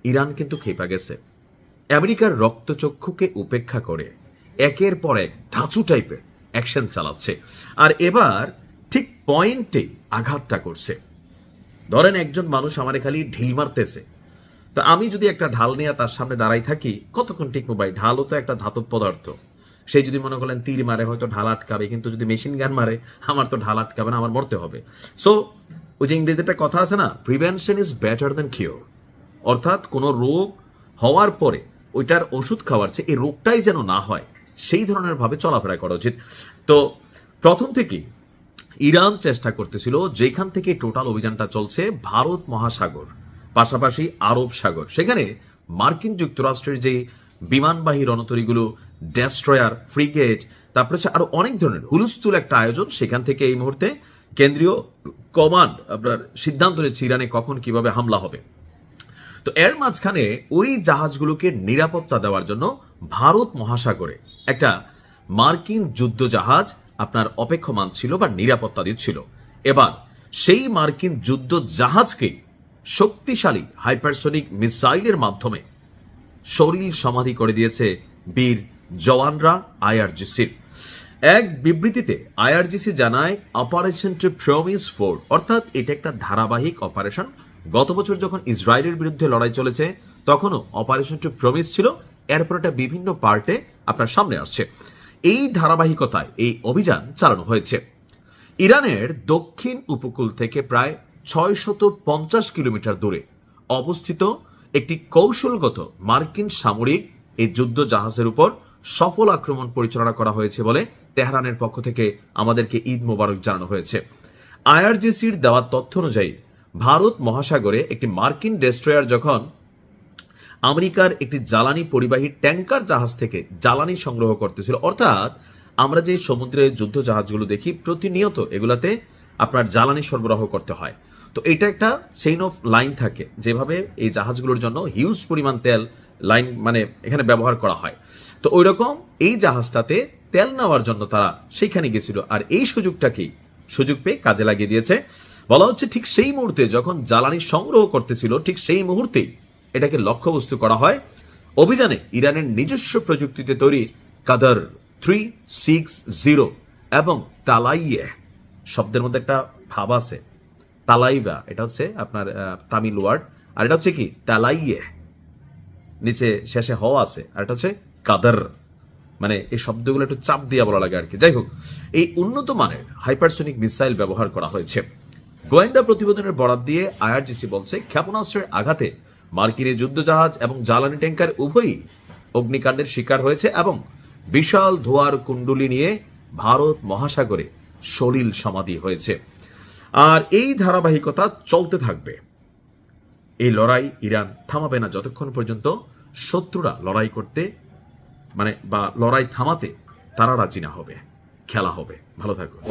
Iran কিন্তু খেপা গেছে। আমেরিকার রক্তচক্ষুকে উপেক্ষা করে একের পর এক ধাঁচু টাইপের অ্যাকশন চালাচ্ছে, আর এবার ঠিক পয়েন্টে আঘাতটা করছে। ধরেন একজন মানুষ আমারে খালি ঢিল মারতেছে, তো আমি যদি একটা ঢাল নিয়ে তার সামনে দাঁড়াই থাকি, কতক্ষণ টিকবো ভাই? ঢালও তো একটা ধাতব পদার্থ। সেই যদি মনে করেন তীর মারে হয়তো ঢাল আটকাবে, কিন্তু যদি মেশিন গান মারে আমার তো ঢাল আটকাবে না, আমার মরতে হবে। সো ওই যে ইংরেজিতে একটা কথা আছে না, prevention is better than cure, অর্থাৎ কোনো রোগ হওয়ার পরে ওইটার ওষুধ খাওয়ার চেয়ে এই রোগটাই যেন না হয় সেই ধরনের ভাবে চলাফেরা করা উচিত। তো প্রথম থেকেই ইরান চেষ্টা করতেছিল, যেখান থেকে টোটাল অভিযানটা চলছে ভারত মহাসাগর পাশাপাশি আরব সাগর, সেখানে মার্কিন যুক্তরাষ্ট্রের যে বিমানবাহী রণতরীগুলো, ডেস্ট্রয়ার, ফ্রিগেট, তারপরে হচ্ছে আরো অনেক ধরনের হুলস্থুল একটা আয়োজন, সেখান থেকে এই মুহূর্তে কেন্দ্রীয় কমান্ড আপনার সিদ্ধান্ত নিচ্ছে ইরানে কখন কিভাবে হামলা হবে। তো এর মাঝখানে ওই জাহাজগুলোকে নিরাপত্তা দেওয়ার জন্য ভারত মহাসাগরে একটা মার্কিন যুদ্ধ জাহাজ আপনার অপেক্ষমান ছিল বা নিরাপত্তা দিচ্ছিল। এবার সেই মার্কিন যুদ্ধ জাহাজকে শক্তিশালী হাইপারসোনিক মিসাইলের মাধ্যমে শরীর সমাধি করে দিয়েছে বীর জওয়ানরা আইআরজিসির। এক বিবৃতিতে আইআরজিসি জানায়, অপারেশন টু প্রমিস 4, অর্থাৎ এটা একটা ধারাবাহিক অপারেশন। গত বছর যখন ইসরায়েলের বিরুদ্ধে লড়াই চলেছে তখনও অপারেশন টু প্রমিস ছিল, এরপর এটা বিভিন্ন পার্টে আপনার সামনে আসছে। এই ধারাবাহিকতায় এই অভিযান চালানো হয়েছে। ইরানের দক্ষিণ উপকূল থেকে প্রায় 650 কিলোমিটার দূরে অবস্থিত একটি কৌশলগত মার্কিন সামরিক এই যুদ্ধ জাহাজের উপর সফল আক্রমণ পরিচালনা করা হয়েছে বলে তেহরানের পক্ষ থেকে আমাদেরকে ঈদ মোবারক জানানো হয়েছে। আইআরজিসির দেওয়া তথ্য অনুযায়ী ভারত মহাসাগরে একটি মার্কিন ডেস্ট্রয়ার যখন আমেরিকার একটি জ্বালানি পরিবাহী ট্যাঙ্কার জাহাজ থেকে জ্বালানি সংগ্রহ করতেছিল, অর্থাৎ আমরা যে সমুদ্রে যুদ্ধ জাহাজগুলো দেখি প্রতিনিয়ত এগুলাতে আপনার জ্বালানি সরবরাহ করতে হয়। তো এটা একটা চেইন অফ লাইন থাকে, যেভাবে এই জাহাজগুলোর জন্য হিউজ পরিমাণ তেল লাইন মানে এখানে ব্যবহার করা হয়। তো ওই রকম এই জাহাজটাতে তেল নেওয়ার জন্য তারা সেইখানে গেছিল, আর এই সুযোগ পেয়ে কাজে লাগিয়ে দিয়েছে। বলা হচ্ছে ঠিক সেই মুহূর্তে যখন জ্বালানি সংগ্রহ করতেছিল, ঠিক সেই মুহূর্তেই এটাকে লক্ষ্যবস্তু করা হয়। অভিযানে ইরানের নিজস্ব প্রযুক্তিতে তৈরি কাদার 360 এবং তালাইয়ে, শব্দের মধ্যে একটা ভাব আছে, তালাইবা এটা হচ্ছে আপনার তামিল ওয়ার্ড, আর এটা হচ্ছে কি তালাইয়ে, নিচে শেষে হ আছে, আর এটা হচ্ছে কাদার, মানে এই শব্দগুলো একটু চাপ দিয়ে বলা লাগে আর কি। যাই হোক, এই উন্নত মানের হাইপারসোনিক মিসাইল ব্যবহার করা হয়েছে। গোয়েন্দা প্রতিবেদনের বরাত দিয়ে আইআরজিসি বলছে, ক্ষেপণাস্ত্রের আঘাতে মার্কিন যুদ্ধজাহাজ এবং জ্বালানি ট্যাঙ্কার উভয়ই অগ্নিকাণ্ডের শিকার হয়েছে এবং বিশাল ধোঁয়ার কুণ্ডলী নিয়ে ভারত মহাসাগরে সলিল সমাধি হয়েছে। আর এই ধারাবাহিকতা চলতে থাকবে। এই লড়াই ইরান থামাবে না যতক্ষণ পর্যন্ত শত্রুরা লড়াই করতে বা লড়াই থামাতে তারা রাজি না হবে। খেলা হবে। ভালো থাকুন।